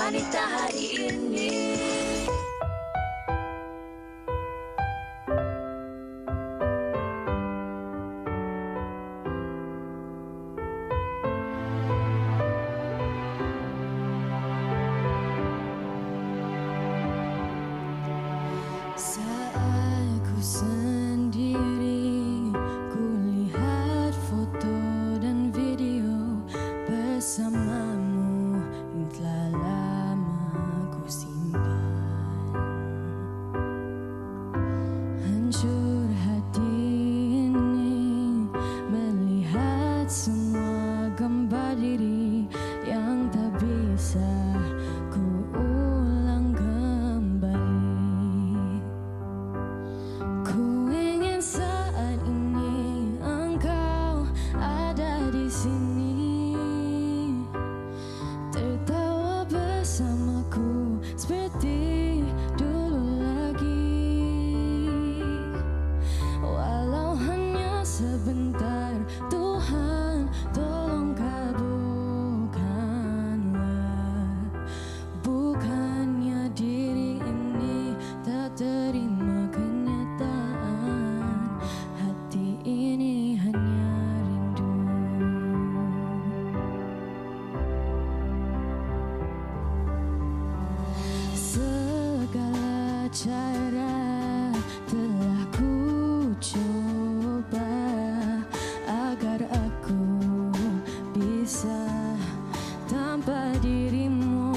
wanita hari ini. Saat ku sendiri, ku lihat foto dan video bersamamu yang telah lama ku simpan. Hancur hati ini melihat semua gambar diri yang tak bisa ku ulang kembali. Ku ingin saat ini engkau ada di sini, tertawa bersamaku seperti dulu lagi. Walau hanya sebentar, Tuhan tolong kabulkanlah. Bukannya diri ini tak terima kenyataan, hati ini hanya rindu. Segala cara telah ku coba agar aku bisa tanpa dirimu.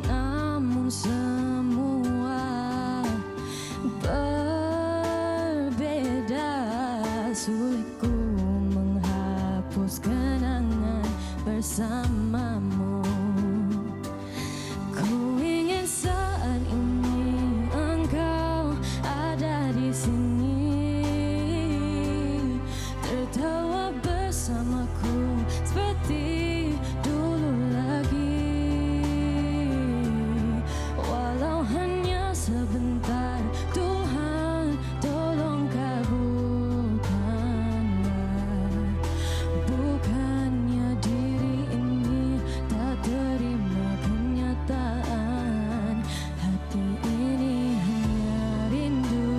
Namun semua berbeda, sulit ku menghapus kenangan bersamamu. Ku ingin saat ini engkau ada di sini, tertawa bersamaku seperti dulu lagi. Walau hanya sebentar, Tuhan tolong kabulkanlah. Bukannya diri ini tak terima kenyataan, hati ini hanya rindu.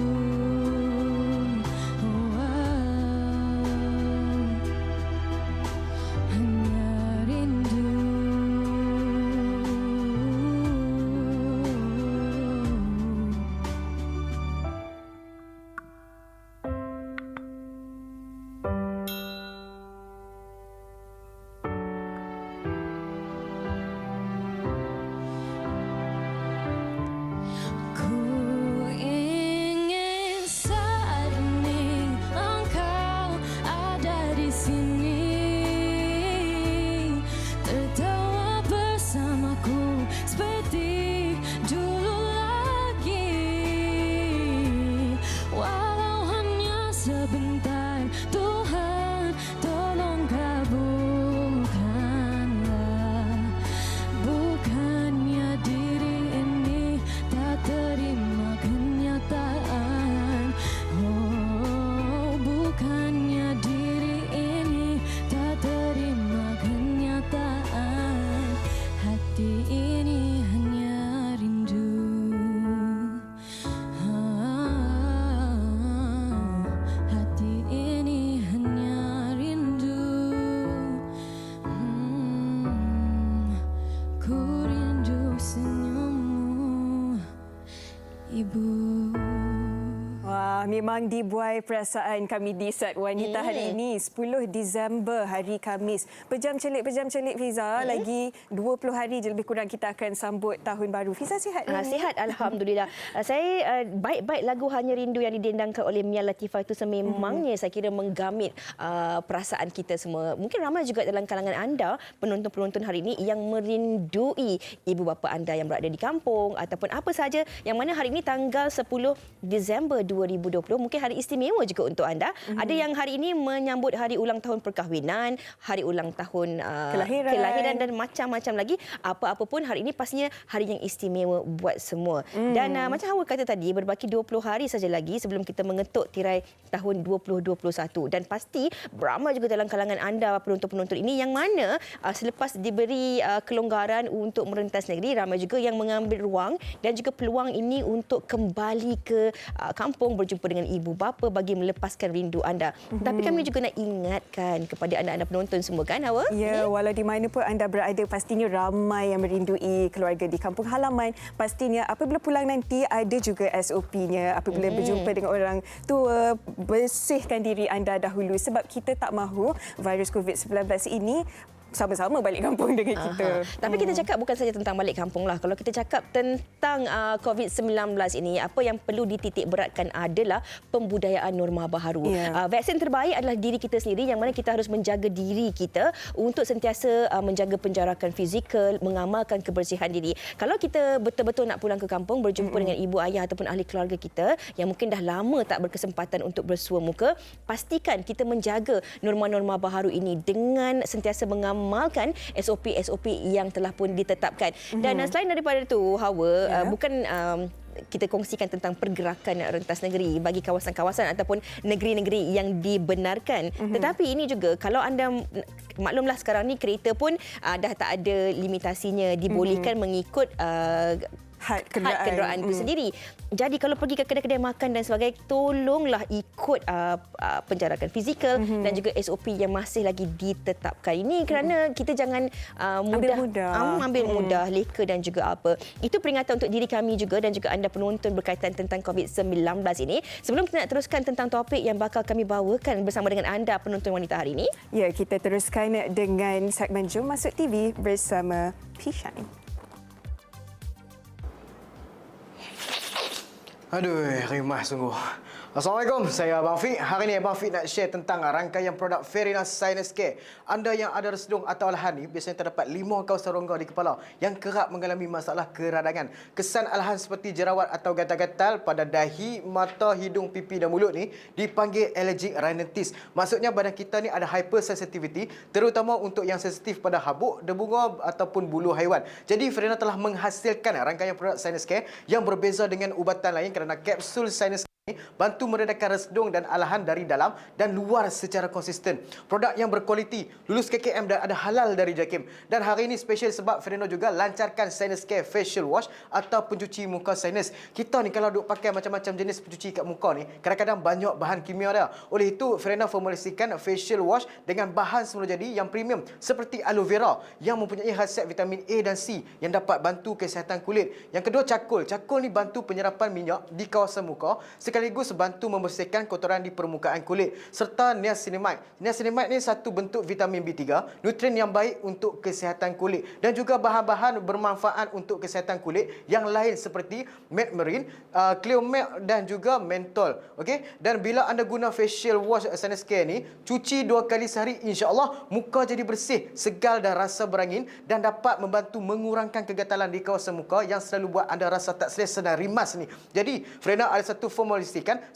Hanya rindu. Ku ingin saat ini engkau ada di sini, tertawa bersamaku seperti dulu lagi. Walau hanya sebentar, Tuhan tolong kabulkanlah. Bukannya diri ini tak terima kenyataan. Oh, bukannya diri ini tak terima kenyataan, hati ini hanya rindu. Hati ini hanya rindu. Ku rindu senyummu, Ibu. Wah, memang dibuai perasaan kami di Set Wanita hari ini. 10 Disember, hari Khamis. Pejam-celik Fiza. Lagi 20 hari je lebih kurang kita akan sambut Tahun Baru. Fiza sihat? Sihat, Alhamdulillah. Saya baik-baik lagu Hanya Rindu yang didendangkan oleh Mia Latifah itu sememangnya saya kira menggamit perasaan kita semua. Mungkin ramai juga dalam kalangan anda, penonton-penonton hari ini yang merindui ibu bapa anda yang berada di kampung ataupun apa saja yang mana hari ini tanggal 10 Disember 2020 mungkin hari istimewa juga untuk anda. Ada yang hari ini menyambut hari ulang tahun perkahwinan, hari ulang tahun kelahiran dan macam-macam lagi. Apa-apa pun hari ini pastinya hari yang istimewa buat semua. Dan macam Hawa kata tadi, berbaki 20 hari saja lagi sebelum kita mengetuk tirai tahun 2021. Dan pasti beramai juga dalam kalangan anda penonton-penonton ini yang mana selepas diberi kelonggaran untuk merentas negeri, ramai juga yang mengambil ruang dan juga peluang ini untuk kembali ke kampung berjumpa dengan ibu bapa bagi melepaskan rindu anda. Tapi kami juga nak ingatkan kepada anda-anda penonton semua kan, Hawa? Ya, walau di mana pun anda berada, pastinya ramai yang merindui keluarga di kampung halaman. Pastinya apabila pulang nanti ada juga SOP-nya. Apabila berjumpa dengan orang tua, bersihkan diri anda dahulu sebab kita tak mahu virus COVID-19 ini sama-sama balik kampung dengan kita. Tapi kita cakap bukan saja tentang balik kampung lah. Kalau kita cakap tentang COVID-19 ini, apa yang perlu dititik beratkan adalah pembudayaan norma baharu. Vaksin terbaik adalah diri kita sendiri, yang mana kita harus menjaga diri kita untuk sentiasa menjaga penjarakan fizikal, mengamalkan kebersihan diri. Kalau kita betul-betul nak pulang ke kampung, berjumpa dengan ibu ayah ataupun ahli keluarga kita yang mungkin dah lama tak berkesempatan untuk bersua muka, pastikan kita menjaga norma-norma baharu ini dengan sentiasa mengamalkan SOP-SOP yang telah pun ditetapkan. Dan selain daripada itu, Hawa, bukan kita kongsikan tentang pergerakan rentas negeri bagi kawasan-kawasan ataupun negeri-negeri yang dibenarkan. Tetapi ini juga, kalau anda maklumlah sekarang ni kereta pun dah tak ada limitasinya, dibolehkan mengikut had kenderaan itu sendiri. Jadi kalau pergi ke kedai-kedai makan dan sebagainya, tolonglah ikut penjarakan fizikal dan juga SOP yang masih lagi ditetapkan. Ini kerana kita jangan ambil mudah, leka dan juga apa. Itu peringatan untuk diri kami juga dan juga anda penonton berkaitan tentang COVID-19 ini. Sebelum kita nak teruskan tentang topik yang bakal kami bawakan bersama dengan anda penonton wanita hari ini. Ya, kita teruskan dengan segmen Jom Masuk TV bersama P-Shine. Aduh, rimah sungguh. Assalamualaikum, saya Abang Fik. Hari ini Abang Fik nak share tentang rangkaian produk Ferina Sinus Care. Anda yang ada resedung atau alahan ni biasanya terdapat 5 kawasan rongga di kepala yang kerap mengalami masalah keradangan. Kesan alahan seperti jerawat atau gatal-gatal pada dahi, mata, hidung, pipi dan mulut ni dipanggil allergic rhinitis. Maksudnya badan kita ni ada hypersensitivity, terutama untuk yang sensitif pada habuk, debunga ataupun bulu haiwan. Jadi Ferina telah menghasilkan rangkaian produk Sinus Care yang berbeza dengan ubatan lain kerana kapsul Sinus bantu meredakan resedung dan alahan dari dalam dan luar secara konsisten. Produk yang berkualiti, lulus KKM dan ada halal dari JAKIM. Dan hari ini special sebab Ferino juga lancarkan Sinus Care Facial Wash atau pencuci muka sinus. Kita ni kalau duk pakai macam-macam jenis pencuci kat muka ni, kadang-kadang banyak bahan kimia dia. Oleh itu, Ferino formulasikan facial wash dengan bahan semula jadi yang premium seperti aloe vera yang mempunyai khasiat vitamin A dan C yang dapat bantu kesihatan kulit. Yang kedua, cakul. Cakul ni bantu penyerapan minyak di kawasan muka sekaligus bantu membersihkan kotoran di permukaan kulit. Serta niacinamide. Niacinamide ni satu bentuk vitamin B3, nutrien yang baik untuk kesihatan kulit. Dan juga bahan-bahan bermanfaat untuk kesihatan kulit yang lain seperti Medmarin, Cleomel dan juga mentol. Okey? Dan bila anda guna facial wash Sinus Care ni, cuci 2 kali sehari, insya-Allah muka jadi bersih, segar dan rasa berangin dan dapat membantu mengurangkan kegatalan di kawasan muka yang selalu buat anda rasa tak selesa dan rimas ni. Jadi, Ferina ada satu formulasi,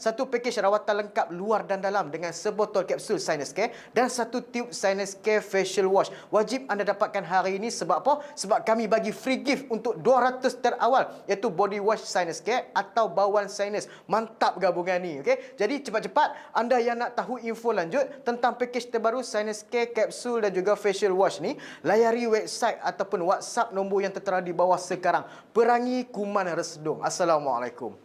satu pakej rawatan lengkap luar dan dalam dengan sebotol kapsul Sinus Care dan satu tube Sinus Care Facial Wash. Wajib anda dapatkan hari ini sebab apa? Sebab kami bagi free gift untuk 200 terawal, iaitu body wash Sinus Care atau bauan sinus. Mantap gabungan ni, okey? Jadi cepat-cepat anda yang nak tahu info lanjut tentang pakej terbaru Sinus Care Capsule dan juga Facial Wash ni, layari website ataupun WhatsApp nombor yang tertera di bawah sekarang. Perangi kuman resedung. Assalamualaikum.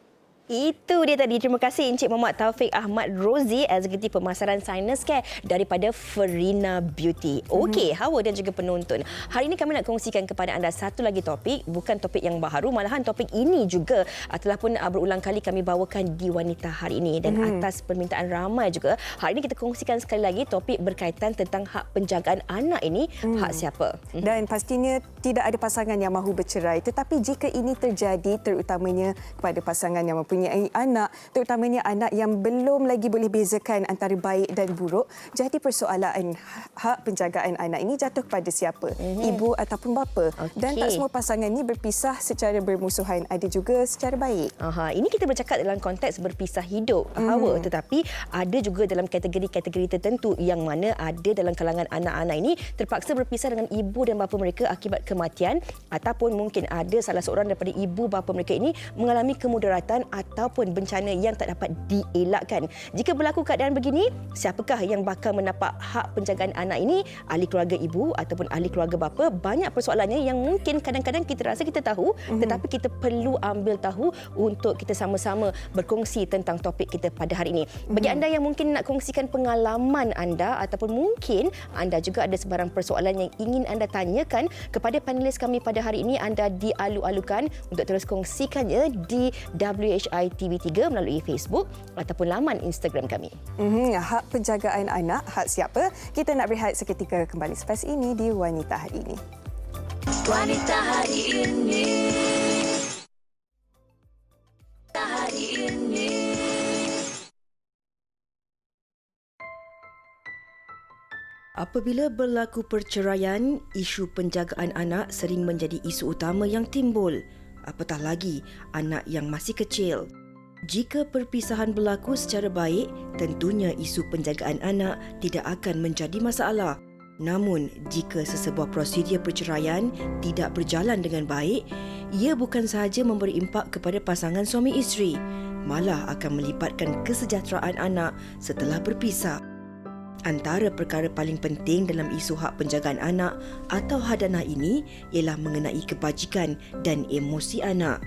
Itu dia tadi. Terima kasih Encik Muhammad Taufik Ahmad Rozi, Eksekutif Pemasaran Sinus Care daripada Ferina Beauty. Okey, Hawa dan juga penonton. Hari ini kami nak kongsikan kepada anda satu lagi topik, bukan topik yang baharu, malahan topik ini juga telah pun berulang kali kami bawakan di Wanita hari ini dan atas permintaan ramai juga. Hari ini kita kongsikan sekali lagi topik berkaitan tentang hak penjagaan anak ini, hak siapa? Dan pastinya tidak ada pasangan yang mahu bercerai. Tetapi jika ini terjadi terutamanya kepada pasangan yang mempunyai anak, terutamanya anak yang belum lagi boleh bezakan antara baik dan buruk, jadi persoalan hak penjagaan anak ini jatuh kepada siapa? Ibu ataupun bapa. Dan tak semua pasangan ini berpisah secara bermusuhan, ada juga secara baik. Ini kita bercakap dalam konteks berpisah hidup, Hawa, tetapi ada juga dalam kategori-kategori tertentu yang mana ada dalam kalangan anak-anak ini terpaksa berpisah dengan ibu dan bapa mereka akibat kematian, ataupun mungkin ada salah seorang daripada ibu bapa mereka ini mengalami kemudaratan ataupun bencana yang tak dapat dielakkan. Jika berlaku keadaan begini, siapakah yang bakal mendapat hak penjagaan anak ini? Ahli keluarga ibu ataupun ahli keluarga bapa? Banyak persoalannya yang mungkin kadang-kadang kita rasa kita tahu, tetapi kita perlu ambil tahu untuk kita sama-sama berkongsi tentang topik kita pada hari ini. Bagi anda yang mungkin nak kongsikan pengalaman anda ataupun mungkin anda juga ada sebarang persoalan yang ingin anda tanyakan kepada panelis kami pada hari ini, anda dialu-alukan untuk terus kongsikannya di WHI TV3 melalui Facebook ataupun laman Instagram kami. Hak penjagaan anak, hak siapa? Kita nak berehat seketika, kembali selepas ini di Wanita Hari Ini. Wanita hari ini. Hari ini. Apabila berlaku perceraian, isu penjagaan anak sering menjadi isu utama yang timbul. Apatah lagi anak yang masih kecil. Jika perpisahan berlaku secara baik, tentunya isu penjagaan anak tidak akan menjadi masalah. Namun, jika sesebuah prosedur perceraian tidak berjalan dengan baik, ia bukan sahaja memberi impak kepada pasangan suami isteri, malah akan melibatkan kesejahteraan anak setelah berpisah. Antara perkara paling penting dalam isu hak penjagaan anak atau hadanah ini ialah mengenai kebajikan dan emosi anak.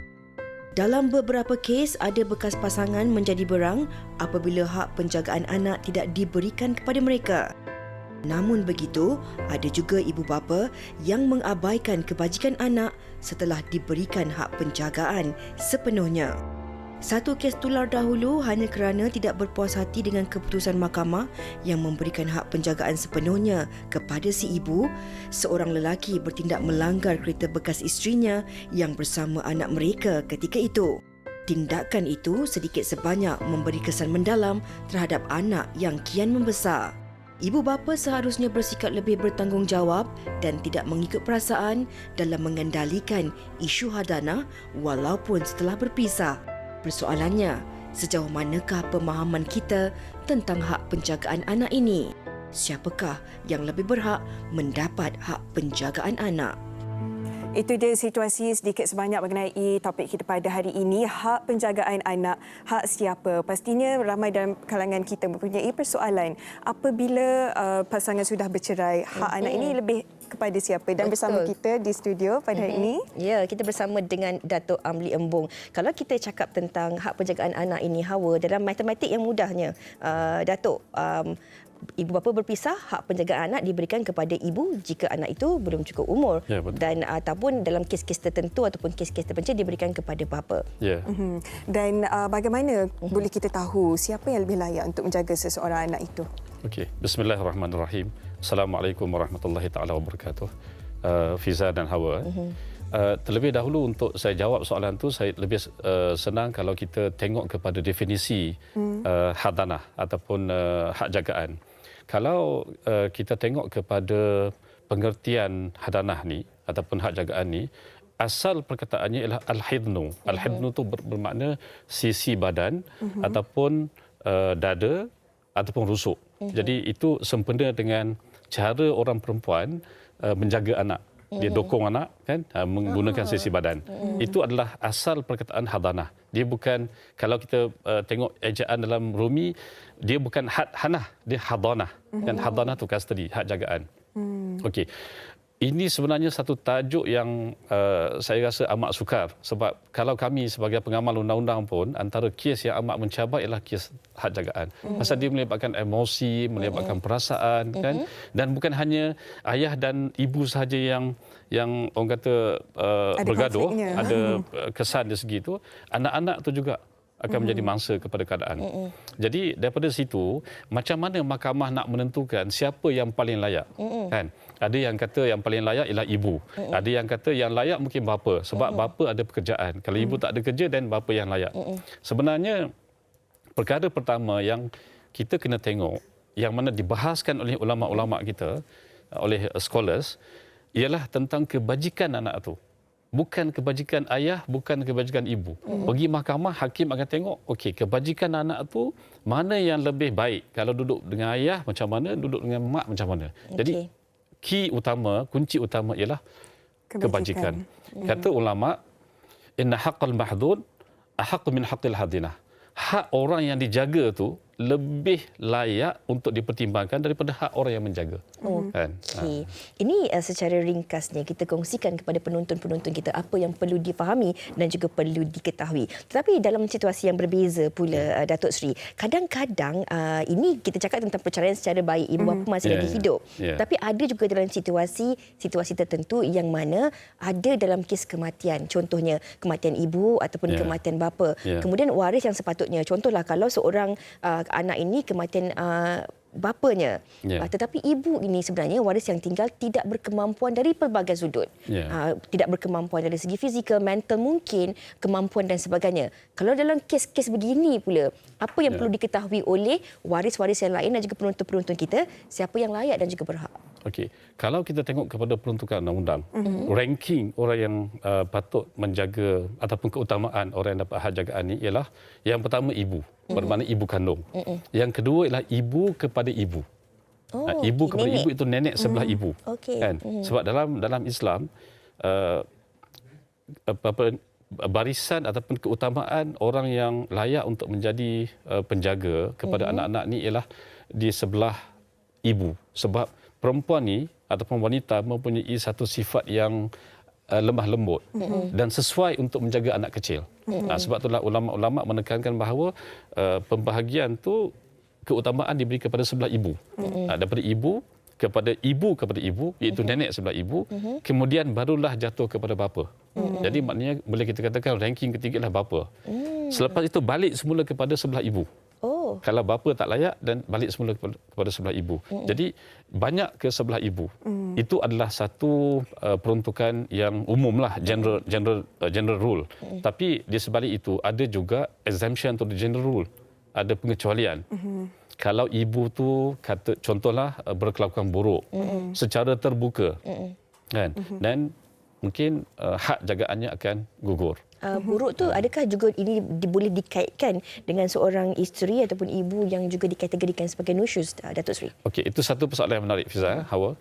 Dalam beberapa kes, ada bekas pasangan menjadi berang apabila hak penjagaan anak tidak diberikan kepada mereka. Namun begitu, ada juga ibu bapa yang mengabaikan kebajikan anak setelah diberikan hak penjagaan sepenuhnya. Satu kes tular dahulu hanya kerana tidak berpuas hati dengan keputusan mahkamah yang memberikan hak penjagaan sepenuhnya kepada si ibu, seorang lelaki bertindak melanggar kereta bekas isterinya yang bersama anak mereka ketika itu. Tindakan itu sedikit sebanyak memberi kesan mendalam terhadap anak yang kian membesar. Ibu bapa seharusnya bersikap lebih bertanggungjawab dan tidak mengikut perasaan dalam mengendalikan isu hadanah walaupun setelah berpisah. Persoalannya, sejauh manakah pemahaman kita tentang hak penjagaan anak ini? Siapakah yang lebih berhak mendapat hak penjagaan anak? Itu dia situasi sedikit sebanyak mengenai topik kita pada hari ini, hak penjagaan anak, hak siapa. Pastinya ramai dalam kalangan kita mempunyai persoalan apabila pasangan sudah bercerai, hak anak ini lebih kepada siapa. Dan bersama kita di studio pada hari ini. Ya, kita bersama dengan Datuk Amli Embong. Kalau kita cakap tentang hak penjagaan anak ini, Hawa, dalam matematik yang mudahnya, Datuk, ibu bapa berpisah, hak penjagaan anak diberikan kepada ibu jika anak itu belum cukup umur, dan ataupun dalam kes-kes tertentu ataupun kes-kes terpencil diberikan kepada bapa. Dan bagaimana boleh kita tahu siapa yang lebih layak untuk menjaga seseorang anak itu? Okey, bismillahirrahmanirrahim. Assalamualaikum warahmatullahi taala wabarakatuh. Fiza dan Hawa. Terlebih dahulu untuk saya jawab soalan tu, saya lebih senang kalau kita tengok kepada definisi hadanah ataupun hak jagaan. Kalau kita tengok kepada pengertian hadanah ni ataupun hak jagaan ni, asal perkataannya ialah al-hidnu. Al-hidnu tu bermakna sisi badan ataupun dada ataupun rusuk. Jadi itu sempena dengan cara orang perempuan menjaga anak. Dia dokong anak kan menggunakan sisi badan. Itu adalah asal perkataan hadanah. Dia bukan, kalau kita tengok ejaan dalam Rumi, dia bukan hanah, dia hadanah. Dan hadanah tu custody, hak jagaan. Okey. Ini sebenarnya satu tajuk yang saya rasa amat sukar, sebab kalau kami sebagai pengamal undang-undang pun, antara kes yang amat mencabar ialah kes hak jagaan. Pasal dia melibatkan emosi, melibatkan perasaan kan, dan bukan hanya ayah dan ibu sahaja yang orang kata bergaduh, ada kesan dari segi itu, anak-anak tu juga akan menjadi mangsa kepada keadaan. Jadi daripada situ, macam mana mahkamah nak menentukan siapa yang paling layak? Kan? Ada yang kata yang paling layak ialah ibu. Ada yang kata yang layak mungkin bapa sebab bapa ada pekerjaan. Kalau ibu tak ada kerja dan bapa yang layak. Sebenarnya perkara pertama yang kita kena tengok yang mana dibahaskan oleh ulama-ulama kita, oleh scholars, ialah tentang kebajikan anak tu. Bukan kebajikan ayah, bukan kebajikan ibu. Pergi mahkamah, hakim akan tengok, okey, kebajikan anak tu mana yang lebih baik. Kalau duduk dengan ayah macam mana, duduk dengan mak macam mana. Jadi kunci utama ialah kebajikan. Kata ulama, inna haqqal mahdud ahaqqu min haqqil hadinah. Hak orang yang dijaga tu lebih layak untuk dipertimbangkan daripada hak orang yang menjaga. Kan? Okey. Ini secara ringkasnya kita kongsikan kepada penonton-penonton kita apa yang perlu difahami dan juga perlu diketahui. Tetapi dalam situasi yang berbeza pula, Datuk Seri, kadang-kadang ini kita cakap tentang perceraian secara baik, ibu bapa masih lagi hidup. Tapi ada juga dalam situasi tertentu yang mana ada dalam kes kematian. Contohnya kematian ibu ataupun kematian bapa. Kemudian waris yang sepatutnya. Contohlah kalau seorang anak ini kematian bapanya. Tetapi ibu ini sebenarnya waris yang tinggal tidak berkemampuan dari pelbagai sudut. Tidak berkemampuan dari segi fizikal, mental mungkin, kemampuan dan sebagainya. Kalau dalam kes-kes begini pula, apa yang perlu diketahui oleh waris-waris yang lain dan juga penonton-penonton kita, siapa yang layak dan juga berhak? Okey, kalau kita tengok kepada peruntukan undang-undang, ranking orang yang patut menjaga ataupun keutamaan orang yang dapat hak jagaan ini ialah yang pertama ibu, bermakna ibu kandung. Yang kedua ialah ibu kepada ibu. Ibu kepada ibu itu nenek sebelah ibu. Kan? Sebab dalam Islam barisan ataupun keutamaan orang yang layak untuk menjadi penjaga kepada anak-anak ni ialah di sebelah ibu. Sebab perempuan ni ataupun wanita mempunyai satu sifat yang lemah lembut dan sesuai untuk menjaga anak kecil. Sebab itulah ulama-ulama menekankan bahawa pembahagian tu keutamaan diberi kepada sebelah ibu. Daripada ibu kepada ibu iaitu nenek sebelah ibu, kemudian barulah jatuh kepada bapa. Jadi maknanya boleh kita katakan ranking ketiga adalah bapa. Selepas itu balik semula kepada sebelah ibu. Kalau bapa tak layak dan balik semula kepada sebelah ibu. Jadi banyak ke sebelah ibu. Itu adalah satu peruntukan yang umumlah, general rule. Tapi di sebalik itu ada juga exemption to the general rule. Ada pengecualian. Kalau ibu tu kata contohlah berkelakuan buruk secara terbuka. Kan? Dan mungkin hak jagaannya akan gugur. Buruk tu adakah juga ini boleh dikaitkan dengan seorang isteri ataupun ibu yang juga dikategorikan sebagai nusyuz, Datuk Seri? Okey, itu satu persoalan yang menarik, Fiza, Hawa.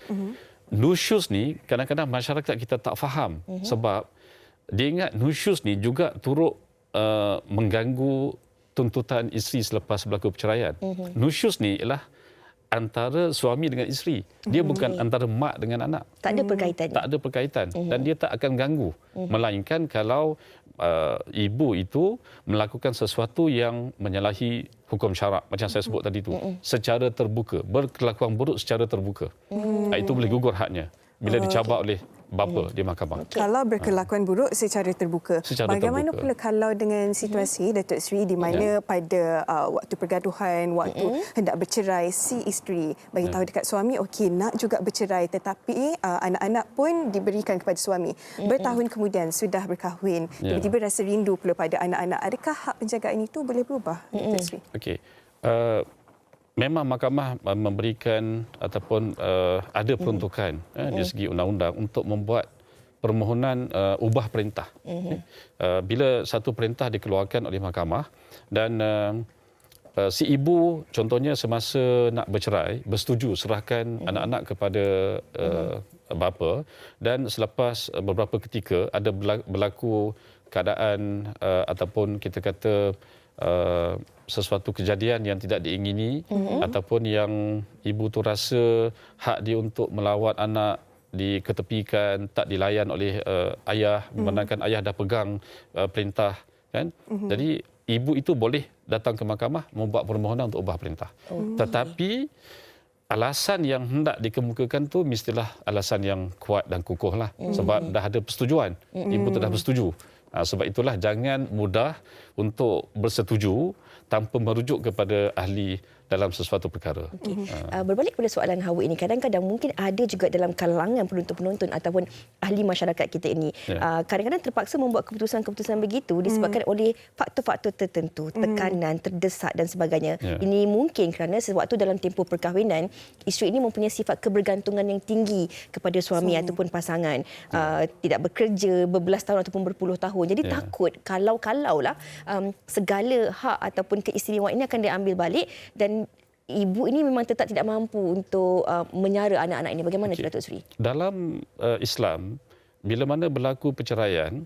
Nusyuz ni kadang-kadang masyarakat kita tak faham sebab dia ingat nusyuz ni juga turut mengganggu tuntutan isteri selepas berlaku perceraian. Nusyuz ni ialah antara suami dengan isteri. Dia bukan antara mak dengan anak. Tak ada perkaitannya. Tak ada perkaitan dan dia tak akan ganggu. Melainkan kalau ibu itu melakukan sesuatu yang menyalahi hukum syarak macam saya sebut tadi itu secara terbuka, berkelakuan buruk secara terbuka. Itu boleh gugur haknya bila dicabar oleh bapa di mahkamah. Kalau berkelakuan buruk secara terbuka. Bagaimana pula kalau dengan situasi Datuk Seri di mana pada waktu pergaduhan, waktu hendak bercerai, si isteri bagi tahu dekat suami okey nak juga bercerai tetapi anak-anak pun diberikan kepada suami. Bertahun kemudian sudah berkahwin, tiba-tiba rasa rindu pula pada anak-anak. Adakah hak penjagaan itu boleh berubah, Datuk Seri? Okey. Memang mahkamah memberikan ataupun ada peruntukan dari segi undang-undang untuk membuat permohonan ubah perintah. Bila satu perintah dikeluarkan oleh mahkamah dan si ibu contohnya semasa nak bercerai bersetuju serahkan anak-anak kepada bapa dan selepas beberapa ketika ada berlaku keadaan ataupun kita kata sesuatu kejadian yang tidak diingini ataupun yang ibu tu rasa hak dia untuk melawat anak diketepikan, tak dilayan oleh ayah, memandangkan ayah dah pegang perintah, kan? Jadi ibu itu boleh datang ke mahkamah membuat permohonan untuk ubah perintah. Tetapi alasan yang hendak dikemukakan tu mestilah alasan yang kuat dan kukuh lah. Sebab dah ada persetujuan. Ibu tu dah bersetuju. Sebab itulah jangan mudah untuk bersetuju tanpa merujuk kepada ahli dalam sesuatu perkara. Berbalik kepada soalan Hawa ini, kadang-kadang mungkin ada juga dalam kalangan penonton-penonton ataupun ahli masyarakat kita ini, kadang-kadang terpaksa membuat keputusan-keputusan begitu disebabkan oleh faktor-faktor tertentu, tekanan, terdesak dan sebagainya. Ini mungkin kerana sewaktu dalam tempoh perkahwinan, isteri ini mempunyai sifat kebergantungan yang tinggi kepada suami ataupun pasangan. Tidak bekerja berbelas tahun ataupun berpuluh tahun. Jadi takut kalau-kalaulah segala hak ataupun keistimewaan ini akan diambil balik dan ibu ini memang tetap tidak mampu untuk menyara anak-anak ini. Bagaimana Datuk Seri? Dalam Islam, bila mana berlaku perceraian,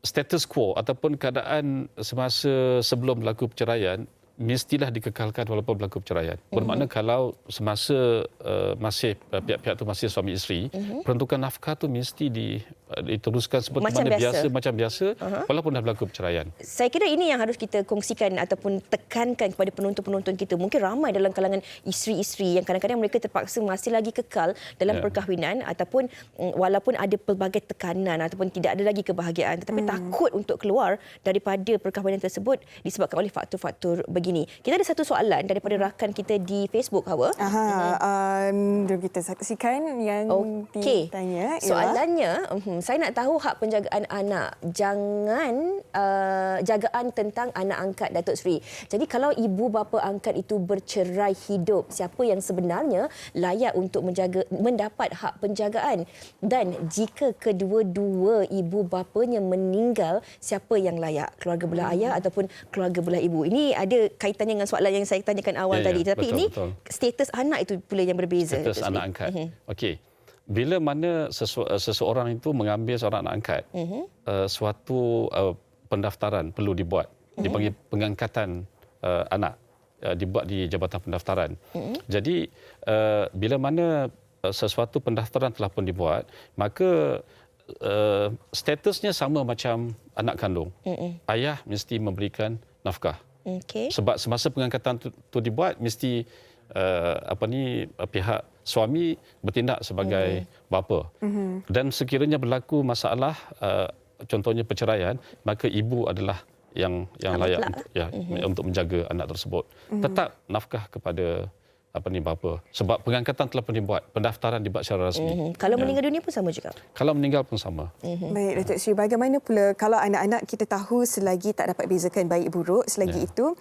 status quo ataupun keadaan semasa sebelum berlaku perceraian mestilah dikekalkan walaupun berlaku perceraian. Bermakna kalau semasa masih pihak-pihak itu masih suami isteri, peruntukan nafkah tu mesti diteruskan seperti macam biasa walaupun dah berlaku perceraian. Saya kira ini yang harus kita kongsikan ataupun tekankan kepada penonton-penonton kita. Mungkin ramai dalam kalangan isteri-isteri yang kadang-kadang mereka terpaksa masih lagi kekal dalam perkahwinan ataupun walaupun ada pelbagai tekanan ataupun tidak ada lagi kebahagiaan tetapi takut untuk keluar daripada perkahwinan tersebut disebabkan oleh faktor-faktor begini. Kita ada satu soalan daripada rakan kita di Facebook, Hawa. Jom kita saksikan yang ditanya. Soalannya, saya nak tahu hak penjagaan anak. Jagaan tentang anak angkat Datuk Seri. Jadi kalau ibu bapa angkat itu bercerai hidup, siapa yang sebenarnya layak untuk mendapat hak penjagaan? Dan jika kedua-dua ibu bapanya meninggal, siapa yang layak? Keluarga belah ayah ataupun keluarga belah ibu? Ini ada kaitannya dengan soalan yang saya tanyakan awal tadi. Tapi ini status anak itu pula yang berbeza. Status anak angkat. Okey. Bila mana seseorang itu mengambil seorang anak angkat, suatu pendaftaran perlu dibuat. Dipanggil pengangkatan anak. Dibuat di Jabatan Pendaftaran. Jadi, bila mana sesuatu pendaftaran telah pun dibuat, maka statusnya sama macam anak kandung. Ayah mesti memberikan nafkah. Sebab semasa pengangkatan itu dibuat, mesti pihak suami bertindak sebagai bapa. Dan sekiranya berlaku masalah, contohnya perceraian, maka ibu adalah yang layak untuk menjaga anak tersebut. Tetap nafkah kepada bapa. Sebab pengangkatan telah pun dibuat, pendaftaran dibuat secara rasmi. Kalau meninggal dunia pun sama juga? Kalau meninggal pun sama. Baik, Datuk Seri. Bagaimana pula kalau anak-anak kita tahu selagi tak dapat bezakan baik buruk, selagi itu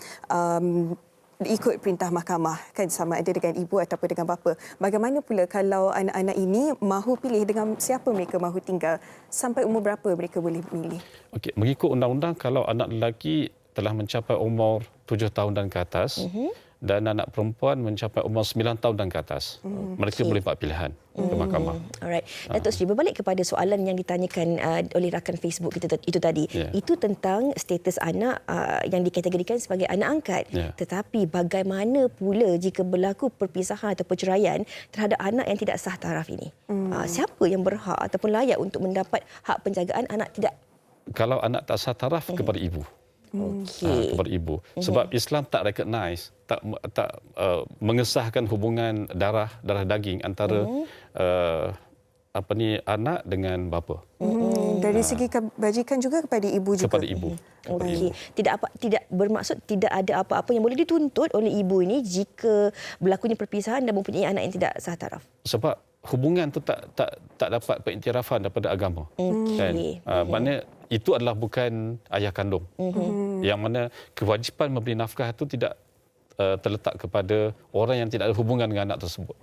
ikut perintah mahkamah, kan, sama ada dengan ibu ataupun dengan bapa. Bagaimana pula kalau anak-anak ini mahu pilih dengan siapa mereka mahu tinggal, sampai umur berapa mereka boleh memilih? Okey, mengikut undang-undang, kalau anak lelaki telah mencapai umur 7 tahun dan ke atas, dan anak perempuan mencapai umur 9 tahun dan ke atas, mereka boleh buat pilihan ke mahkamah. Alright. Datuk Seri, berbalik kepada soalan yang ditanyakan oleh rakan Facebook kita itu tadi. Itu tentang status anak yang dikategorikan sebagai anak angkat. Tetapi bagaimana pula jika berlaku perpisahan atau perceraian terhadap anak yang tidak sah taraf ini? Siapa yang berhak ataupun layak untuk mendapat hak penjagaan anak tidak? Kalau anak tak sah taraf, kepada ibu. Kepada ibu. Sebab Islam tak recognize, tak mengesahkan hubungan darah daging antara anak dengan bapa. Dari segi kebajikan juga kepada ibu juga. Kepada ibu. Okey. Tidak bermaksud tidak ada apa-apa yang boleh dituntut oleh ibu ini jika berlakunya perpisahan dan mempunyai anak yang tidak sah taraf. Sebab hubungan tu tak dapat pengiktirafan daripada agama. Kan? Maknanya itu adalah bukan ayah kandung. Yang mana kewajipan memberi nafkah itu tidak terletak kepada orang yang tidak ada hubungan dengan anak tersebut.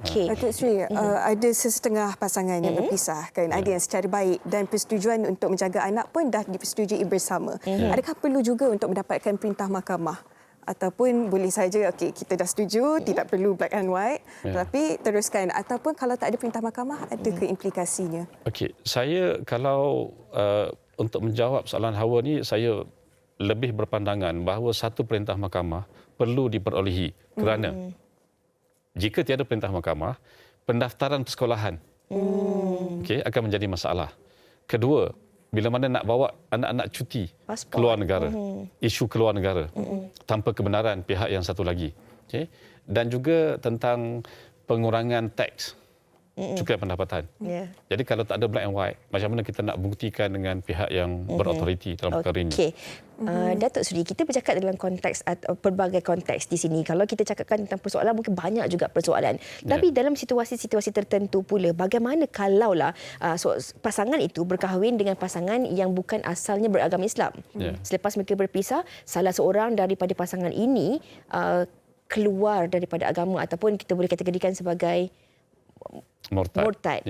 Okey. Datuk Seri, ada sesetengah pasangan yang berpisah, kan? Ada yang secara baik dan persetujuan untuk menjaga anak pun dah dipersetujui bersama. Adakah perlu juga untuk mendapatkan perintah mahkamah? Ataupun boleh saja, okey, kita dah setuju, tidak perlu black and white, tapi teruskan. Ataupun kalau tak ada perintah mahkamah, ada ke implikasinya? Okey, saya kalau untuk menjawab soalan Hawa ni, saya lebih berpandangan bahawa satu perintah mahkamah perlu diperolehi kerana jika tiada perintah mahkamah, pendaftaran persekolahan akan menjadi masalah. Kedua, bila mana nak bawa anak-anak cuti keluar negara, isu keluar negara tanpa kebenaran pihak yang satu lagi. Dan juga tentang pengurangan teks cukai pendapatan. Ya. Jadi kalau tak ada black and white, macam mana kita nak buktikan dengan pihak yang berautoriti dalam perkara ini? Okey. Datuk Seri, kita bercakap dalam konteks atau pelbagai konteks di sini. Kalau kita cakapkan tentang persoalan, mungkin banyak juga persoalan. Tapi dalam situasi-situasi tertentu pula, bagaimana kalaulah pasangan itu berkahwin dengan pasangan yang bukan asalnya beragama Islam? Selepas mereka berpisah, salah seorang daripada pasangan ini keluar daripada agama ataupun kita boleh kategorikan sebagai murtad.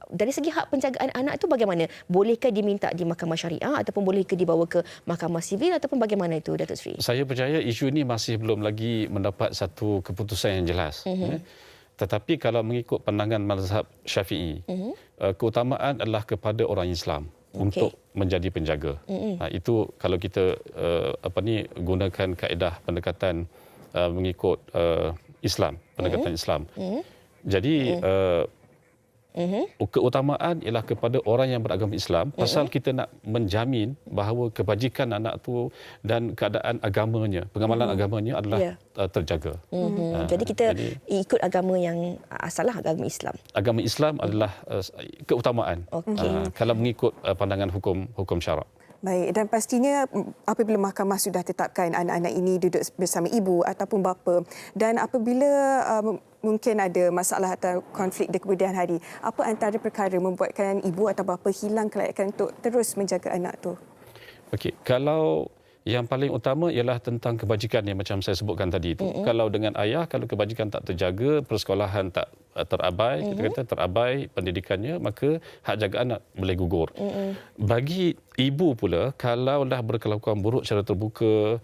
Dari segi hak penjagaan anak itu bagaimana? Bolehkah diminta di mahkamah syariah ataupun bolehkah dibawa ke mahkamah sivil ataupun bagaimana itu, Datuk Seri? Saya percaya isu ini masih belum lagi mendapat satu keputusan yang jelas. Tetapi kalau mengikut pandangan mazhab Syafi'i, keutamaan adalah kepada orang Islam untuk menjadi penjaga. Itu kalau kita gunakan kaedah pendekatan mengikut Islam, pendekatan Islam. Jadi keutamaan ialah kepada orang yang beragama Islam pasal kita nak menjamin bahawa kebajikan anak tu dan keadaan agamanya, pengamalan agamanya adalah terjaga. Jadi kita ikut agama yang asalah agama Islam. Agama Islam adalah keutamaan kalau mengikut pandangan hukum syarak. Baik, dan pastinya apabila mahkamah sudah tetapkan anak-anak ini duduk bersama ibu ataupun bapa, dan apabila mungkin ada masalah atau konflik di kemudian hari, apa antara perkara membuatkan ibu atau bapa hilang kelayakan untuk terus menjaga anak tu? Okey, kalau yang paling utama ialah tentang kebajikan yang macam saya sebutkan tadi itu. Kalau dengan ayah, kalau kebajikan tak terjaga, persekolahan tak terabai, kita kata terabai pendidikannya, maka hak jaga anak boleh gugur. Bagi ibu pula, kalau dah berkelakuan buruk secara terbuka,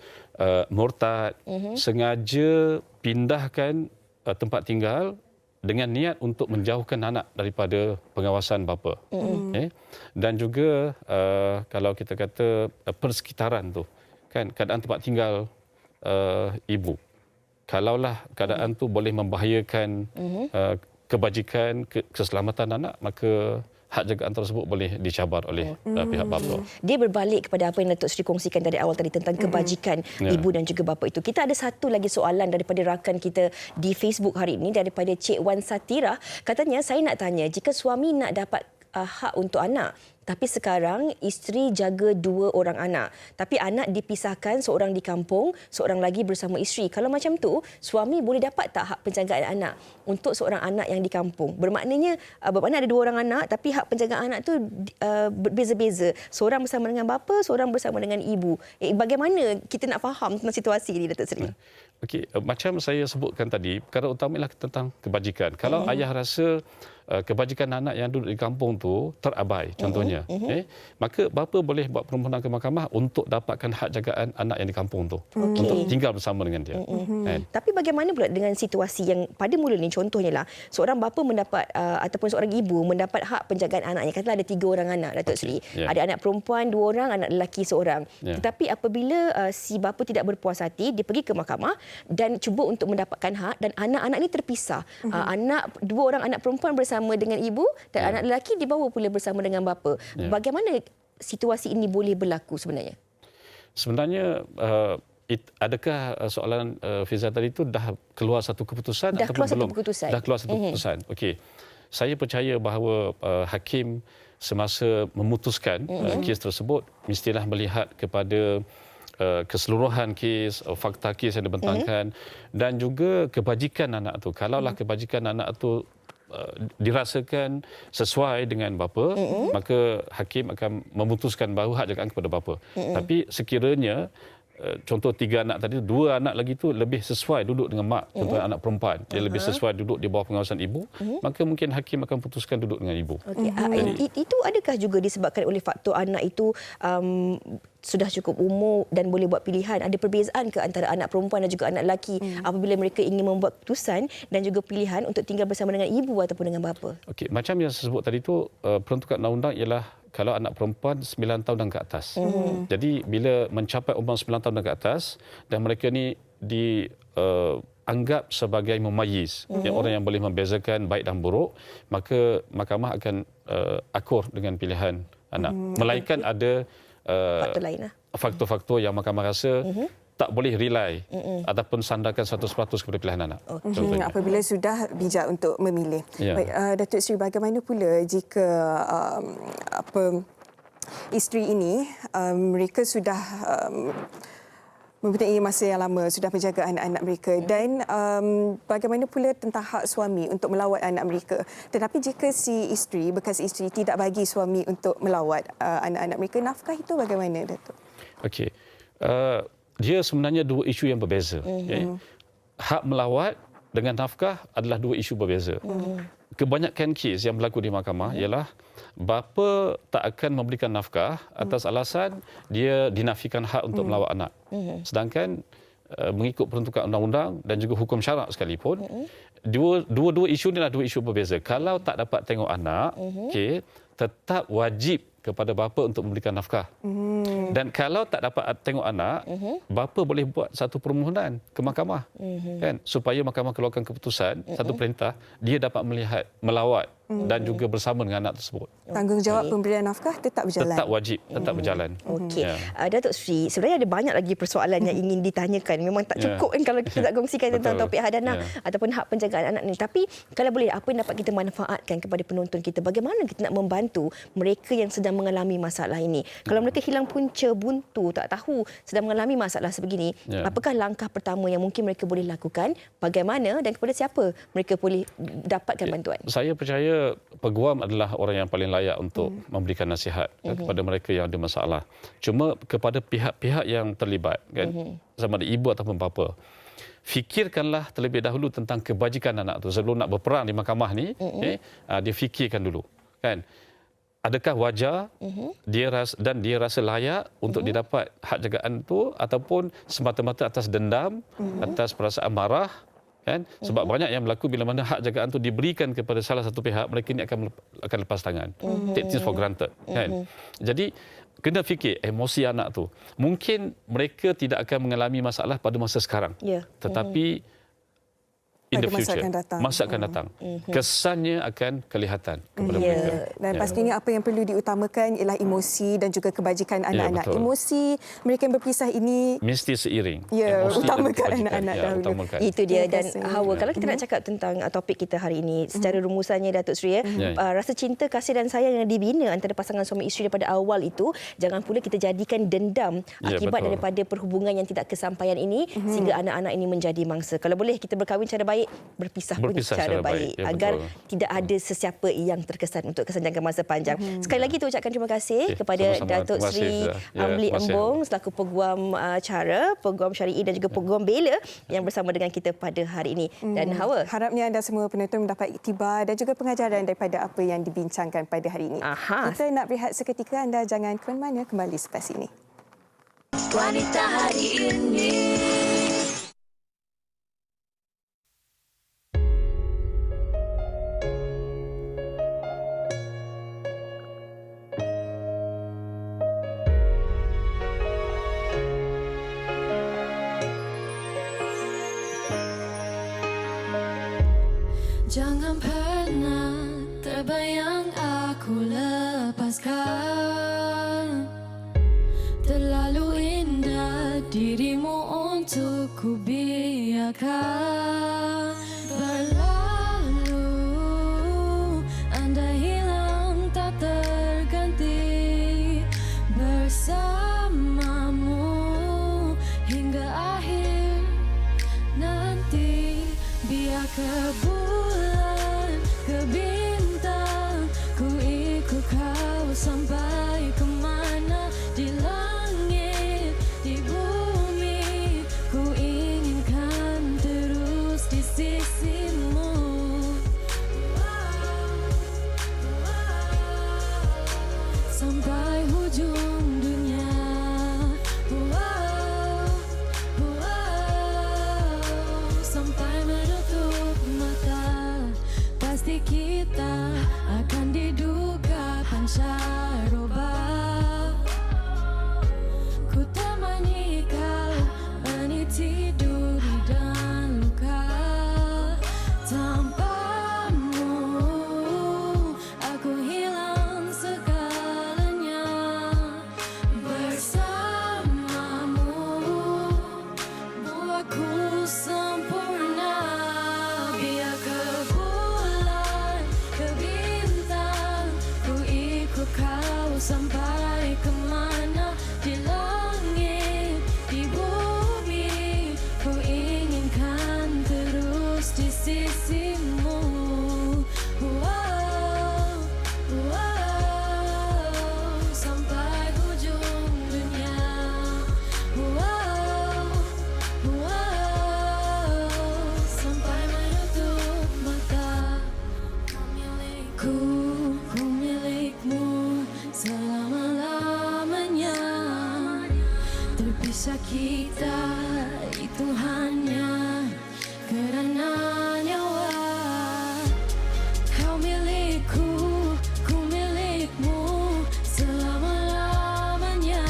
murtad, sengaja pindahkan tempat tinggal dengan niat untuk menjauhkan anak daripada pengawasan bapa. Dan juga kalau kita kata persekitaran tu, kan keadaan tempat tinggal ibu. Kalaulah keadaan tu boleh membahayakan kebajikan, keselamatan anak, maka hak jagaan tersebut boleh dicabar oleh pihak bapa. Dia berbalik kepada apa yang Datuk Seri kongsikan dari awal tadi tentang kebajikan ibu dan juga bapa itu. Kita ada satu lagi soalan daripada rakan kita di Facebook hari ini, daripada Cik Wan Satira. Katanya, saya nak tanya, jika suami nak dapat hak untuk anak, tapi sekarang isteri jaga 2 orang anak, tapi anak dipisahkan, seorang di kampung, seorang lagi bersama isteri. Kalau macam tu, suami boleh dapat tak hak penjagaan anak untuk seorang anak yang di kampung? Bermaknanya ada 2 orang anak, tapi hak penjagaan anak tu berbeza-beza. Seorang bersama dengan bapa, seorang bersama dengan ibu. Bagaimana kita nak faham tentang situasi ini, Datuk Seri? Okey, macam saya sebutkan tadi, perkara utama ialah tentang kebajikan. Kalau ayah rasa kebajikan anak yang duduk di kampung tu terabai, contohnya, maka bapa boleh buat permohonan ke mahkamah untuk dapatkan hak jagaan anak yang di kampung tu, untuk tinggal bersama dengan dia. Tapi bagaimana pula dengan situasi yang pada mula ni, contohnya lah, seorang bapa mendapat ataupun seorang ibu mendapat hak penjagaan anaknya. Katalah ada 3 orang anak, Datuk Seri. Ada anak perempuan 2 orang, anak lelaki 1. Tetapi apabila si bapa tidak berpuas hati, dia pergi ke mahkamah dan cuba untuk mendapatkan hak, dan anak-anak ni terpisah. 2 orang anak perempuan bersama dengan ibu dan anak lelaki dibawa pula bersama dengan bapa. Bagaimana situasi ini boleh berlaku sebenarnya? Sebenarnya adakah soalan Fiza tadi itu dah keluar satu keputusan dah ataupun keluar belum? Satu keputusan. Dah keluar satu keputusan. Okey. Saya percaya bahawa hakim semasa memutuskan kes tersebut mestilah melihat kepada keseluruhan kes, fakta kes yang dibentangkan dan juga kebajikan anak tu. Kalaulah kebajikan anak tu dirasakan sesuai dengan bapa, maka hakim akan memutuskan bahawa hak jagaan kepada bapa. Tapi sekiranya contoh 3 anak tadi, 2 anak lagi tu lebih sesuai duduk dengan mak, contoh anak perempuan, dia lebih sesuai duduk di bawah pengawasan ibu, maka mungkin hakim akan putuskan duduk dengan ibu. Itu adakah juga disebabkan oleh faktor anak itu sudah cukup umur dan boleh buat pilihan? Ada perbezaan ke antara anak perempuan dan juga anak lelaki apabila mereka ingin membuat keputusan dan juga pilihan untuk tinggal bersama dengan ibu ataupun dengan bapa? Okey, macam yang saya sebut tadi tu, peruntukan undang-undang ialah kalau anak perempuan 9 tahun dan ke atas. Jadi bila mencapai umur 9 tahun dan ke atas dan mereka ni dianggap sebagai mumayyiz, yang orang yang boleh membezakan baik dan buruk, maka mahkamah akan akur dengan pilihan anak. Melainkan ada Faktor lain lah. faktor-faktor yang mahkamah rasa tak boleh rely ataupun sandarkan 100% kepada pilihan anak. Contohnya. Apabila sudah bijak untuk memilih. Ya. Baik, Datuk Seri, bagaimana pula jika isteri ini mereka sudah mempunyai masa yang lama, sudah menjaga anak-anak mereka, dan bagaimana pula tentang hak suami untuk melawat anak mereka. Tetapi jika si isteri, bekas isteri, tidak bagi suami untuk melawat anak-anak mereka, nafkah itu bagaimana, Datuk? Okey. Dia sebenarnya dua isu yang berbeza. Hak melawat dengan nafkah adalah dua isu berbeza. Kebanyakan kes yang berlaku di mahkamah ialah bapa tak akan memberikan nafkah atas alasan dia dinafikan hak untuk melawat anak. Sedangkan mengikut peruntukan undang-undang dan juga hukum syarak sekalipun, dua-dua isu ni adalah dua isu berbeza. Kalau tak dapat tengok anak, okey, tetap wajib kepada bapa untuk memberikan nafkah. Dan kalau tak dapat tengok anak, bapa boleh buat satu permohonan ke mahkamah, kan, supaya mahkamah keluarkan keputusan, satu perintah, dia dapat melihat, melawat dan juga bersama dengan anak tersebut. Tanggungjawab pemberian nafkah tetap berjalan. Tetap wajib, tetap berjalan. Okey. Ya. Datuk Sri, sebenarnya ada banyak lagi persoalan yang ingin ditanyakan. Memang tak cukup kan kalau kita nak kongsikan tentang Betul. topik hadanah ataupun hak penjagaan anak ni. Tapi kalau boleh, apa yang dapat kita manfaatkan kepada penonton kita? Bagaimana kita nak membantu mereka yang sedang mengalami masalah ini? Kalau mereka hilang punca, buntu, tak tahu sedang mengalami masalah sebegini, apakah langkah pertama yang mungkin mereka boleh lakukan? Bagaimana dan kepada siapa mereka boleh dapatkan bantuan? Saya percaya peguam adalah orang yang paling layak untuk memberikan nasihat kepada mereka yang ada masalah. Cuma kepada pihak-pihak yang terlibat, kan, sama ada ibu ataupun bapa, fikirkanlah terlebih dahulu tentang kebajikan anak tu sebelum nak berperang di mahkamah ni. Dia fikirkan dulu, kan, adakah wajar dia rasa layak untuk didapat hak jagaan tu, ataupun semata-mata atas dendam, atas perasaan marah, kan? Sebab banyak yang berlaku bila mana hak jagaan tu diberikan kepada salah satu pihak, mereka ni akan lepas tangan. Take things for granted, kan? Jadi kena fikir emosi anak tu. Mungkin mereka tidak akan mengalami masalah pada masa sekarang. Tetapi in the future, masa akan datang, kesannya akan kelihatan kepada mereka. Dan pastinya apa yang perlu diutamakan ialah emosi dan juga kebajikan anak-anak. Betul. Emosi mereka yang berpisah ini Mesti seiring. Ya, Emosi dan utamakan kebajikan. anak-anak dahulu. Utamakan. Itu dia. Terima Dan kasih. Hawa, kalau kita nak cakap tentang topik kita hari ini, secara rumusannya Datuk Seri, rasa cinta, kasih dan sayang yang dibina antara pasangan suami isteri daripada awal itu, jangan pula kita jadikan dendam akibat betul. daripada perhubungan yang tidak kesampaian ini sehingga anak-anak ini menjadi mangsa. Kalau boleh kita berkahwin cara baik, berpisah pun cara baik, Ya, agar betul. tidak ada sesiapa yang terkesan untuk kesan jangka masa panjang. Sekali lagi kita ucapkan terima kasih kepada sama-sama. Datuk Terima kasih, Seri Zah. Ya, Amli terima kasih. Embong selaku Peguam Cara, Peguam Syari'i dan juga Peguam Bela yang bersama dengan kita pada hari ini. Dan Hawa, harapnya anda semua penonton mendapat iktibar dan juga pengajaran daripada apa yang dibincangkan pada hari ini. Kita nak berehat seketika, anda jangan ke mana-mana, kembali selepas ini. Wanita hari ini. Jangan pernah terbayang aku lepaskan. Terlalu indah dirimu untuk ku biarkan berlalu. Anda hilang tak terganti bersamamu hingga akhir nanti. Biar ke bulan, ke bintang, ku ikut kau sampai ke mana di langit, di bumi. Ku inginkan terus di sisimu. Sampai hujung dunia. Sampai menutup mata, pasti kita akan diduga pancaroba. Ku temani kau meniti duri dan luka. Tanpamu aku hilang segalanya. Bersamamu sisimu. Wow, wow, sampai hujung dunia. Wow, wow, sampai menutup mata. Ku milikmu selama-lamanya. Terpisah kita itu hanya kerana nyawa. Kau milikku, ku milikmu selama-lamanya.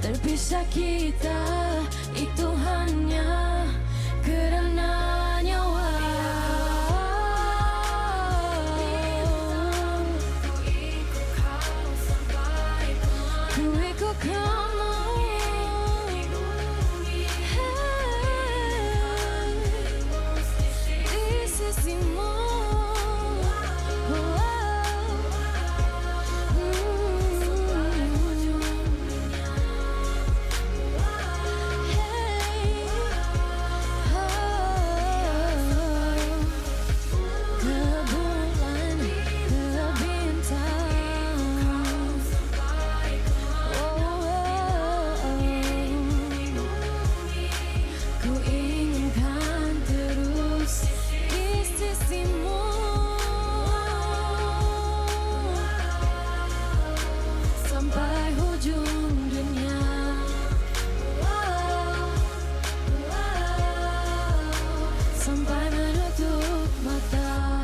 Terpisah kita itu hanya kerana nyawa. Ku ikut kamu. Di sisimu. Ke bulan, ke bintang. Ku inginkan terus di sisimu. Sampai hujung dunia. Sampai menutup mata.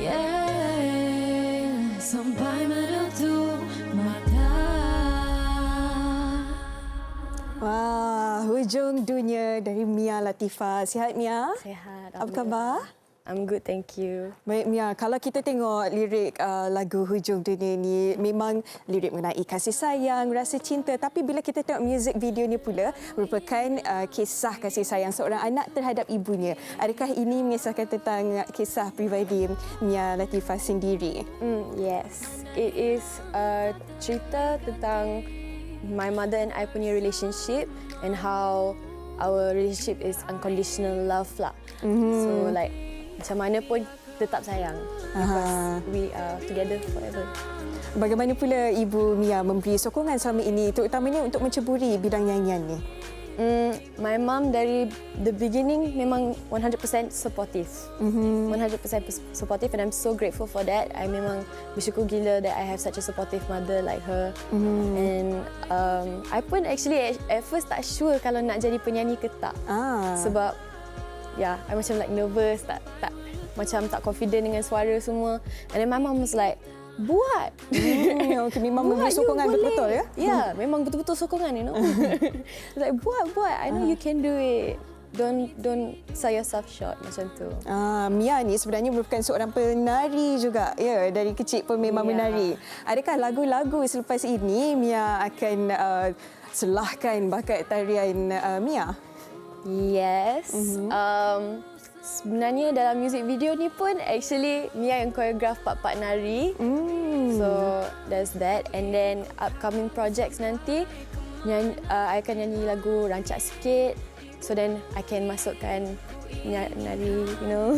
Yeah, sampai menutup mata. Wah, hujung dunia dari Mia Latifah. Sihat Mia? Sihat. Apa khabar? I'm good, thank you. Baik Mia, kalau kita tengok lirik lagu Hujung Dunia ni memang lirik mengenai kasih sayang, rasa cinta, tapi bila kita tengok music video ni pula merupakan kisah kasih sayang seorang anak terhadap ibunya. Adakah ini mengisahkan tentang kisah pribadi Mia Latifah sendiri? Yes, it is cerita tentang my mother and I punya relationship and how our relationship is unconditional love lah. So like macam mana pun tetap sayang because we are together forever. Bagaimana pula Ibu Mia memberi sokongan selama ini terutamanya untuk menceburi bidang nyanyian ni? My mom dari the beginning memang 100% supportive. 100% supportive and I'm so grateful for that. I memang bersyukur gila that I have such a supportive mother like her. And I pun actually at first tak sure kalau nak jadi penyanyi ke tak. Sebab I macam like nervous, tak macam tak confident dengan suara semua. And then my mom was like, buat. Okay, memang memberi sokongan betul-betul ya? Ya, memang betul-betul sokongan, you know. Like buat. I know you can do it. Don't sell yourself short macam tu. Mia ni sebenarnya merupakan seorang penari juga. Ya, dari kecil pun memang menari. Adakah lagu-lagu selepas ini Mia akan selahkan bakat tarian Mia? Yes. Sebenarnya dalam music video ni pun actually Mia yang choreograph part-part nari. So there's that. And then upcoming projects nanti I akan nyanyi lagu Rancak Sikit. So then I can masukkan nari, you know.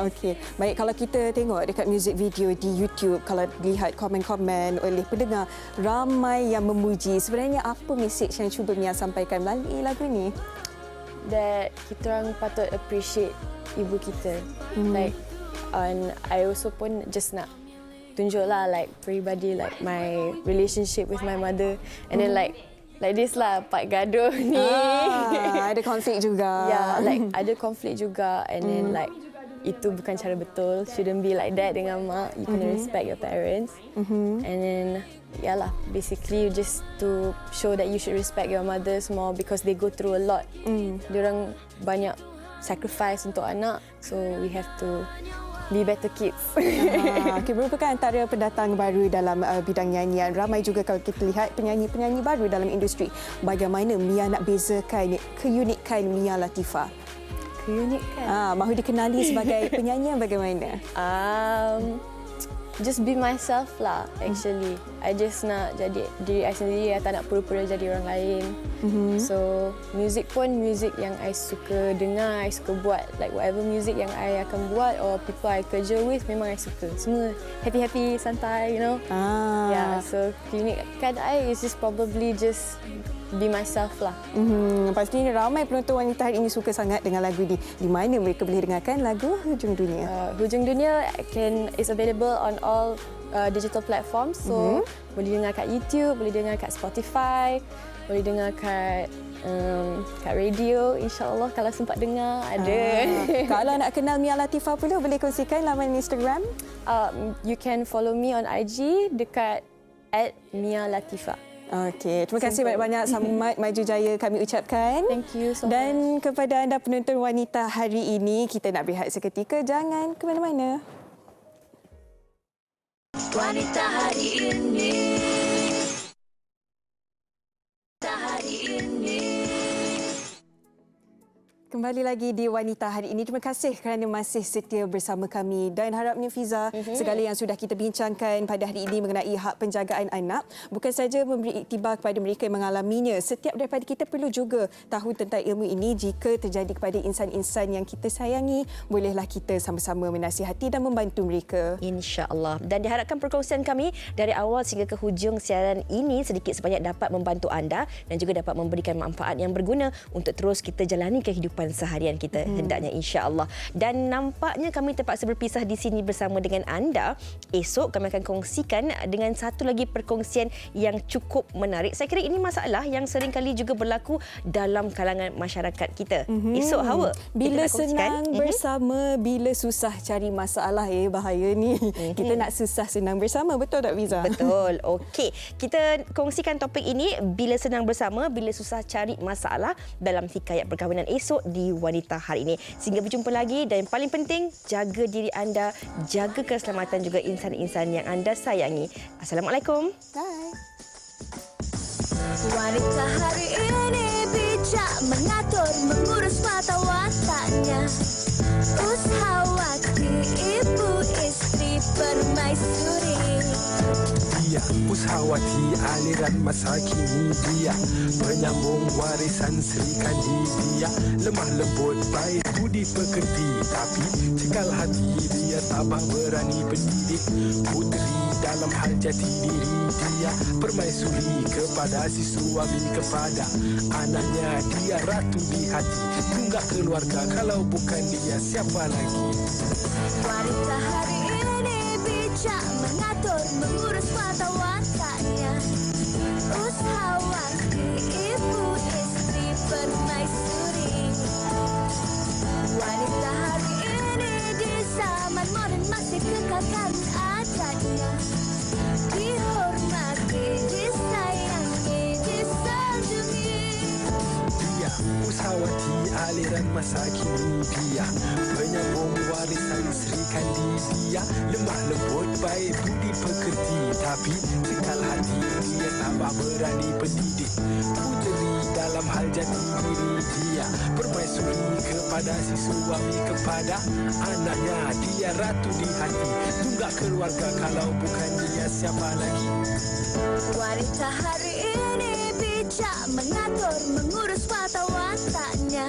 Okey. Baik, kalau kita tengok dekat music video di YouTube, kalau lihat komen-komen oleh pendengar, ramai yang memuji. Sebenarnya apa mesej yang cuba Mia sampaikan melalui lagu ni? That kita orang patut appreciate ibu kita. Like, and I also pun just nak tunjuklah like peribadi like my relationship with my mother, and then like this lah part gaduh ni. Ada konflik juga. Yeah, like ada konflik juga, and then like itu bukan cara betul. Shouldn't be like that dengan mak. You kena respect your parents. And then yalah, basically you just to show that you should respect your mothers more because they go through a lot. Diorang banyak sacrifice untuk anak, so we have to be better kids. Okay, merupakan antara pendatang baru dalam bidang nyanyian. Ramai juga kalau kita lihat penyanyi-penyanyi baru dalam industri. Bagaimana Mia nak bezakan keunikan Mia Latifah? Keunikan? Mahu dikenali sebagai penyanyi yang bagaimana? just be myself lah actually. I just nak jadi diri I sendiri, I tak nak pura-pura jadi orang lain. So music pun music yang I suka dengar, I suka buat. Like whatever music yang I akan buat or people I kerja with memang I suka. Semua happy-happy, santai, you know. Yeah, so keunikan I is just probably just be myself lah. Pastinya ramai penonton wanita hari ini suka sangat dengan lagu ini. Di mana mereka boleh dengarkan lagu Hujung Dunia? Hujung Dunia is available on all digital platforms. So boleh dengar kat YouTube, boleh dengar kat Spotify, boleh dengar kat radio, insya-Allah kalau sempat dengar ada. Kalau nak kenal Mia Latifah pula, boleh kongsikan laman Instagram? You can follow me on IG dekat @Mia Latifah. Okey, terima kasih banyak-banyak. Selamat maju jaya kami ucapkan. Thank you so much. Dan kepada anda penonton wanita hari ini, kita nak berehat seketika. Jangan ke mana-mana. Wanita hari ini. Wanita hari ini. Kembali lagi di Wanita hari ini. Terima kasih kerana masih setia bersama kami. Dan harapnya Fiza, segala yang sudah kita bincangkan pada hari ini mengenai hak penjagaan anak bukan saja memberi iktibar kepada mereka yang mengalaminya. Setiap daripada kita perlu juga tahu tentang ilmu ini. Jika terjadi kepada insan-insan yang kita sayangi, bolehlah kita sama-sama menasihati dan membantu mereka. InsyaAllah. Dan diharapkan perkongsian kami dari awal sehingga ke hujung siaran ini sedikit sebanyak dapat membantu anda dan juga dapat memberikan manfaat yang berguna untuk terus kita jalani kehidupan seharian kita hendaknya, insya-Allah. Dan nampaknya kami terpaksa berpisah di sini bersama dengan anda. Esok kami akan kongsikan dengan satu lagi perkongsian yang cukup menarik. Saya kira ini masalah yang sering kali juga berlaku dalam kalangan masyarakat kita. Esok Hawa, bila kita nak senang bersama, bila susah cari masalah. Bahaya ni. Kita nak susah senang bersama, betul tak Fiza? Betul. Okey, kita kongsikan topik ini, bila senang bersama, bila susah cari masalah, dalam hikayat perkahwinan esok di Wanita hari ini. Sehingga berjumpa lagi, dan yang paling penting, jaga diri anda, jaga keselamatan juga insan-insan yang anda sayangi. Assalamualaikum. Bye. Wanita hari ini bijak mengatur, mengurus mata wataknya. Ushawati, ibu istri permaisuri. Dia Ushawati, aliran masa kini dia penyambung warisan Sri Kandi. Dia lemah lembut, baik budi pekerti, tapi cekal hati dia tabah berani pendidik. Puteri dalam hal jati diri dia permaisuri kepada si suami, kepada anaknya. Dia ratu di hati, tunggak keluarga, kalau bukan dia siapa lagi? Wanita hari ini bijak mengatur, mengurus mata wataknya. Ushawati, ibu istri permaisuri. Wanita hari ini di zaman moden masih kekalkan adatnya. Dihormati, disayangi, disanjungi. Dia Ushawati, aliran masa kini dia penyambung warisan Sri Kandi. Dia lemah lembut, baik budi pekerti, tapi cekal hati dia tabah berani pendidik. Puteri dalam hal jati diri dia permaisuri kepada si suami, kepada anaknya. Dia ratu di hati, tunggak keluarga, kalau bukan dia siapa lagi? Wanita hari ini bijak mengatur, mengurus mata wataknya.